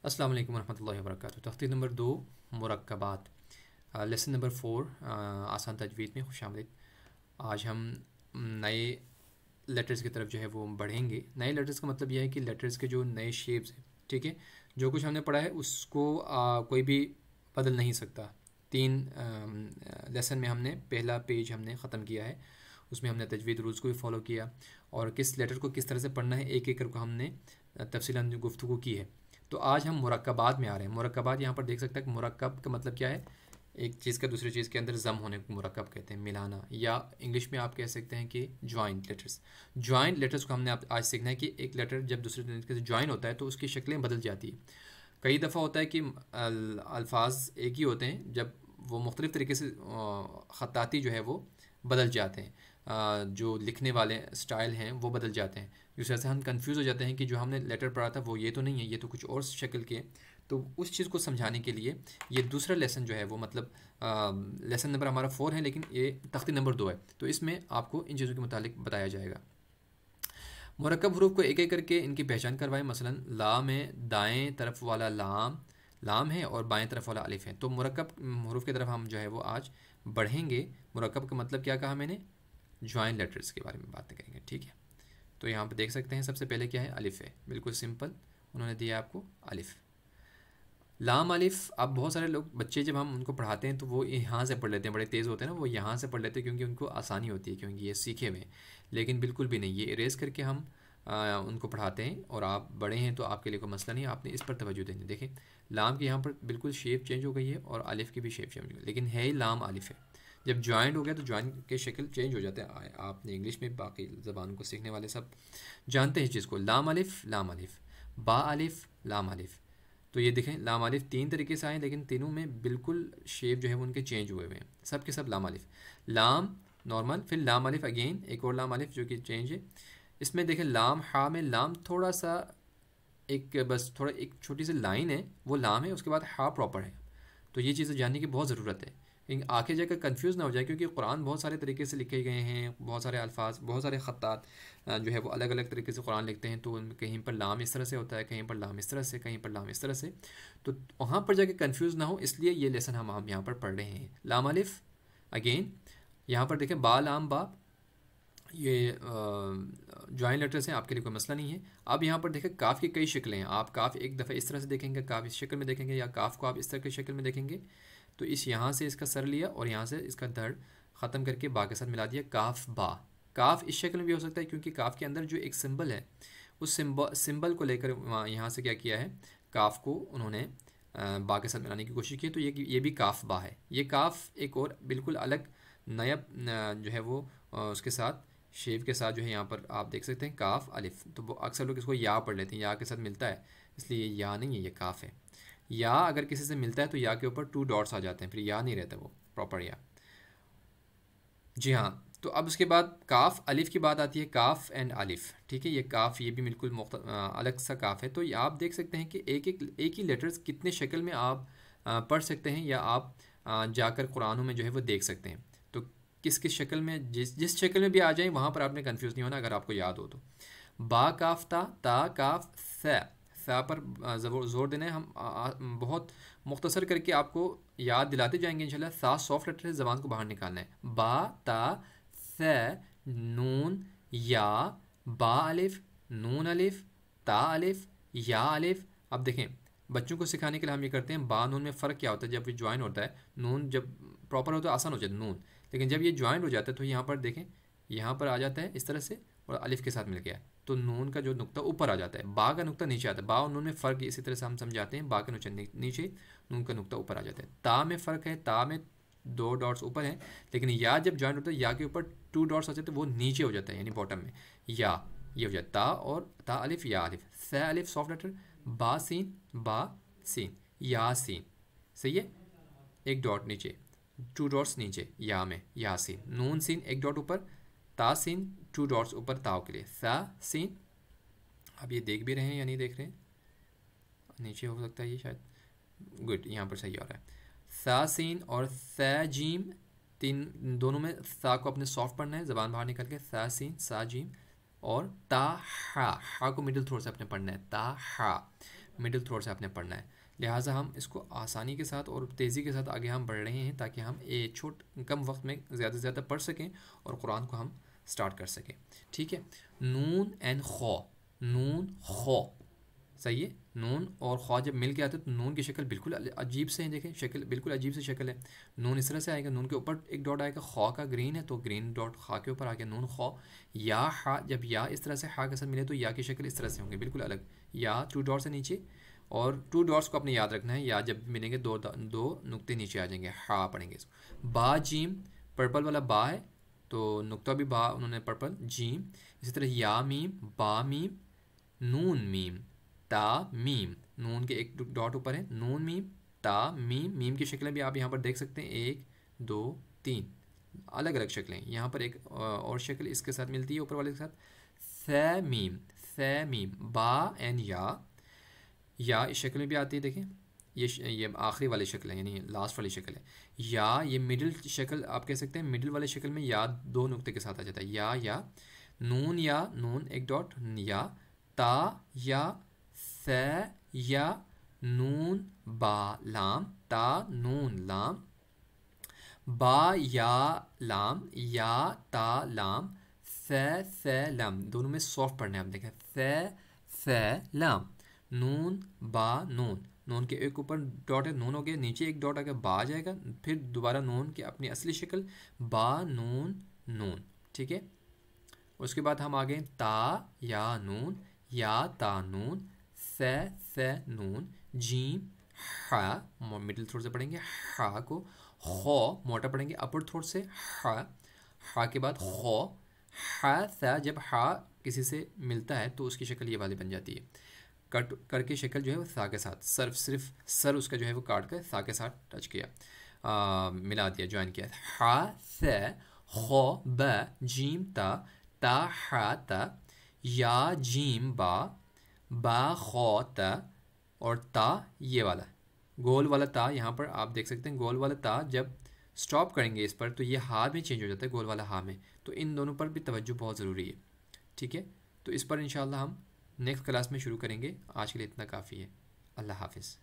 अस्सलाम वालेकुम रहमतुल्लाहि व बरकातुहू। तख्ती नंबर 2 मुरक्कबात, लेसन नंबर 4 आसान तजवीद में खुशामदीद। आज हम नए लेटर्स की तरफ जो है वो बढ़ेंगे। नए लेटर्स का मतलब यह है कि लेटर्स के जो नए शेप्स हैं, ठीक है, जो कुछ हमने पढ़ा है उसको कोई भी बदल नहीं सकता। 3 लेसन में हमने पहला पेज हमने ख़त्म किया है, उसमें हमने तजवीद रूल्स को भी फॉलो किया और किस लेटर को किस तरह से पढ़ना है एक एक करके हमने तफसीलन गुफ्तगू की है। तो आज हम मुरक्कबात में आ रहे हैं। मुरक्कबात यहाँ पर देख सकते हैं कि मुरक्कब का मतलब क्या है, एक चीज़ का दूसरी चीज़ के अंदर जम होने को मुरक्कब कहते हैं, मिलाना, या इंग्लिश में आप कह सकते हैं कि ज्वाइंट लेटर्स। ज्वाइंट लेटर्स को हमने आज सीखना है कि एक लेटर जब दूसरे तरीके से ज्वाइन होता है तो उसकी शक्लें बदल जाती है। कई दफ़ा होता है कि अल्फाज एक ही होते हैं, जब वो मुख्तलिफ़ तरीके से ख़ताती जो है वो बदल जाते हैं, जो लिखने वाले स्टाइल हैं वो बदल जाते हैं, जिस वजह से हम कंफ्यूज हो जाते हैं कि जो हमने लेटर पढ़ा था वो ये तो नहीं है, ये तो कुछ और शक्ल के। तो उस चीज़ को समझाने के लिए ये दूसरा लेसन जो है वो मतलब लेसन नंबर हमारा 4 है, लेकिन ये तख्ती नंबर 2 है, तो इसमें आपको इन चीज़ों के मुतालिक बताया जाएगा। मुरक्कब हरूफ को एक एक करके इनकी पहचान करवाएं। मसलन ला में दाएं तरफ वाला लाम लाम है और बाएं तरफ वाला अलिफ है। तो मुरक्कब हरूफ की तरफ हम जो है वो आज बढ़ेंगे। मुरक्कब का मतलब क्या कहा मैंने, ज्वाइन लेटर्स के बारे में बात करेंगे, ठीक है। तो यहाँ पे देख सकते हैं सबसे पहले क्या है, अलिफ है, बिल्कुल सिंपल उन्होंने दिया आपको अलिफ, लाम अलिफ। अब बहुत सारे लोग बच्चे जब हम उनको पढ़ाते हैं तो वो यहाँ से पढ़ लेते हैं, बड़े तेज़ होते हैं ना, वो यहाँ से पढ़ लेते हैं क्योंकि उनको आसानी होती है, क्योंकि ये सीखे हुए हैं। लेकिन बिल्कुल भी नहीं, ये इरेज करके हम उनको पढ़ाते हैं। और आप बड़े हैं तो आपके लिए कोई मसला नहीं, आपने इस पर तवज्जो देनी। देखें लाम की यहाँ पर बिल्कुल शेप चेंज हो गई है और अलिफ की भी शेप चेंज हो गई, लेकिन है ही लाम अलिफ है। जब ज्वाइंट हो गया तो ज्वाइंट के शक्ल चेंज हो जाते हैं। आपने इंग्लिश में बाकी ज़बानों को सीखने वाले सब जानते हैं इस चीज़ को। लाम अलिफ, बा अलिफ, लाम अलिफ। तो ये देखें लाम अलिफ 3 तरीके से आए, लेकिन तीनों में बिल्कुल शेप जो है वो उनके चेंज हुए हुए हैं, सब के सब लाम अलिफ। लाम नॉर्मल, फिर लाम अलिफ अगेन, एक और लाम अलिफ जो कि चेंज है। इसमें देखें लाम हा में लाम थोड़ा सा एक बस थोड़ा एक छोटी सी लाइन है, वो लाम है, उसके बाद हा प्रॉपर है। तो ये चीज़ें जानने की बहुत ज़रूरत है, लेकिन आगे जाकर कंफ्यूज ना हो जाए, क्योंकि कुरान बहुत सारे तरीके से लिखे गए हैं, बहुत सारे अल्फाज, बहुत सारे ख़त्तात जो है वो अलग अलग तरीके से कुरान लिखते हैं। तो कहीं पर लाम इस तरह से होता है, कहीं पर लाम इस तरह से, कहीं पर लाम इस तरह से, तो वहाँ पर जाके कंफ्यूज ना हो, इसलिए ये लेसन हम यहाँ पर पढ़ रहे हैं। लाम अलिफ अगेन, यहाँ पर देखें बा लाम बा, ये ज्वाइन लेटर्स हैं, आपके लिए कोई मसला नहीं है। अब यहाँ पर देखें काफ़ की कई शक्लें हैं। आप काफ़ एक दफ़ा इस तरह से देखेंगे, काफ़ इस शक्ल में देखेंगे, या काफ़ को आप इस तरह की शक्ल में देखेंगे। तो इस यहाँ से इसका सर लिया और यहाँ से इसका धड़ ख़त्म करके बा के साथ मिला दिया, काफ़ बा। काफ़ इस शक्ल में भी हो सकता है, क्योंकि काफ़ के अंदर जो एक सिंबल है, उस सिंबल को लेकर यहाँ से क्या किया है, काफ़ को उन्होंने बा के साथ मिलाने की कोशिश की। तो ये भी काफ़ बा है। ये काफ़ एक और बिल्कुल अलग नया जो है वो उसके साथ शेप के साथ जो है यहाँ पर आप देख सकते हैं काफ़ अलिफ। तो वो अक्सर लोग इसको या पढ़ लेते हैं, या के साथ मिलता है, इसलिए ये या नहीं है, ये काफ़ है। या अगर किसी से मिलता है तो या के ऊपर 2 डॉट्स आ जाते हैं, फिर या नहीं रहता वो प्रॉपर या। जी हाँ, तो अब उसके बाद काफ़ अलिफ की बात आती है, काफ़ एंड अलिफ, ठीक है। ये काफ़ ये भी बिल्कुल अलग सा काफ़ है। तो ये आप देख सकते हैं कि एक ही लेटर्स कितने शक्ल में आप पढ़ सकते हैं, या आप जाकर कुरानों में जो है वो देख सकते हैं। तो किस किस शक्ल में, जिस शक्ल में भी आ जाए वहाँ पर आपने कंफ्यूज नहीं होना, अगर आपको याद हो तो। बा काफ ता काफ सा पर ज़ोर देना है। हम बहुत मुख्तसर करके आपको याद दिलाते जाएंगे इंशाल्लाह। सा सॉफ्ट लेटर से ज़बान को बाहर निकालना है। बा ता स नून या, बा अलिफ, नून अलिफ, ता अलिफ, या अलिफ। अब देखें बच्चों को सिखाने के लिए हम ये करते हैं, बा नून में फ़र्क क्या होता है। जब ये ज्वाइन होता है, नून जब प्रॉपर होता है आसान हो जाता है नून, लेकिन जब ये ज्वाइन हो जाता है तो यहाँ पर देखें, यहाँ पर आ जाता है इस तरह से और अलिफ के साथ मिल गया, तो नून का जो नुक्ता ऊपर आ जाता है, बा का नुक्ता नीचे आता है। बा और नून में फ़र्क इसी तरह से हम समझाते हैं, बा का नुक्ता नीचे, नून का नुक्ता ऊपर आ जाता है। ता में फ़र्क है, ता में 2 डॉट्स ऊपर हैं, लेकिन या जब ज्वाइन होता है या के ऊपर 2 डॉट्स आ जाते हैं, वो नीचे हो जाता है, यानी बॉटम में। या ये हो जाता है ता, और ता अलिफ या अलिफ। स अलिफ सॉफ्ट लेटर, बा सीन, या सीन, सही है, एक डॉट नीचे, 2 डॉट्स नीचे या में, यासीन। नून सीन एक डॉट ऊपर, तासीन 2 डॉट्स ऊपर ताव के लिए, सा सीन। अब ये देख भी रहे हैं या नहीं देख रहे हैं, नीचे हो सकता है ये शायद, गुड, यहाँ पर सही हो रहा है। सा सीन और सा जीम, तीन दोनों में सा को अपने सॉफ्ट पढ़ना है, ज़बान बाहर निकल के, सा सीन सा जीम। और ता हा, हा को मिडिल थोड़ा सा अपने पढ़ना है, ता हा। मिडिल थ्रोट से आपने पढ़ना है। लिहाजा हम इसको आसानी के साथ और तेज़ी के साथ आगे हम बढ़ रहे हैं ताकि हम कम वक्त में ज़्यादा से ज़्यादा पढ़ सकें और कुरान को हम स्टार्ट कर सकें। ठीक है, नून एंड खौ, नून खौ, सही है। नून और ख्वा जब मिल के आते हैं तो नून की शक्ल बिल्कुल अजीब से है, देखें शक्ल बिल्कुल अजीब सी शक्ल है। नून इस तरह से आएगा, नून के ऊपर एक डॉट आएगा, ख्वा का ग्रीन है तो ग्रीन डॉट खा के ऊपर आ गया नून खौ। या हा, जब या इस तरह से हा के साथ मिले तो या की शक्ल इस तरह से होंगे बिल्कुल अलग। या 2 डॉट से नीचे, और 2 डॉट्स को आपने याद रखना है, या जब मिलेंगे दो नुक्ते नीचे आ जाएंगे, हा पढ़ेंगे इसको। बा जीम, पर्पल वाला बा है तो नुक्ता भी बा उन्होंने पर्पल जीम। इसी तरह या मीम, बा मीम, नून मीम, ता मीम, नून के एक डॉट ऊपर है, नून मीम ता मीम। मीम की शक्लें भी आप यहाँ पर देख सकते हैं, 1 2 3 अलग अलग शक्लें। यहाँ पर एक और शक्ल इसके साथ मिलती है ऊपर वाले के साथ, थ मीम, थ मीम। बा एंड या इस शक्ल में भी आती है, देखें ये आखिरी वाली शक्ल है यानी लास्ट वाली शक्ल है। या ये मिडिल शक्ल आप कह सकते हैं, मिडिल वाली शक्ल में या 2 नुक्ते के साथ आ जाता है, या नून, या नून एक डॉट, या ता, या थ, या नून बा लाम, ता नून लाम, बा या लाम, या ता लाम, थ लाम। दोनों में सॉफ्ट पढ़ना है, आप देखें थ लाम, नून बा नून, नून के एक ऊपर डॉट है, नून हो गया, नीचे एक डॉट आ गया, बा आ जाएगा, फिर दोबारा नून की अपनी असली शक्ल, बा नून नून। ठीक है, उसके बाद हम आ गए ता या नून, या ता नून, थ नून, जीम हा, मिडिल थ्रोट से पढ़ेंगे हा को, खौ मोटा पढ़ेंगे अपर थ्रोट से, हा के बाद खौ, हा थ, जब हा किसी से मिलता है तो उसकी शक्ल ये वाली बन जाती है, कट करके शक्ल जो है वो सा के साथ, सिर्फ सर उसका जो है वो काट कर सा के साथ टच किया, मिला दिया, ज्वाइन किया। हा थ खौ ब जीम ता हा ता, या जीम बा खौ ता, और ता ये वाला गोल वाला ता, यहाँ पर आप देख सकते हैं गोल वाला ता जब स्टॉप करेंगे इस पर तो ये हा में चेंज हो जाता है, गोल वाला हा में। तो इन दोनों पर भी तवज्जो बहुत ज़रूरी है। ठीक है, तो इस पर इंशाल्लाह हम नेक्स्ट क्लास में शुरू करेंगे। आज के लिए इतना काफ़ी है। अल्लाह हाफिज़।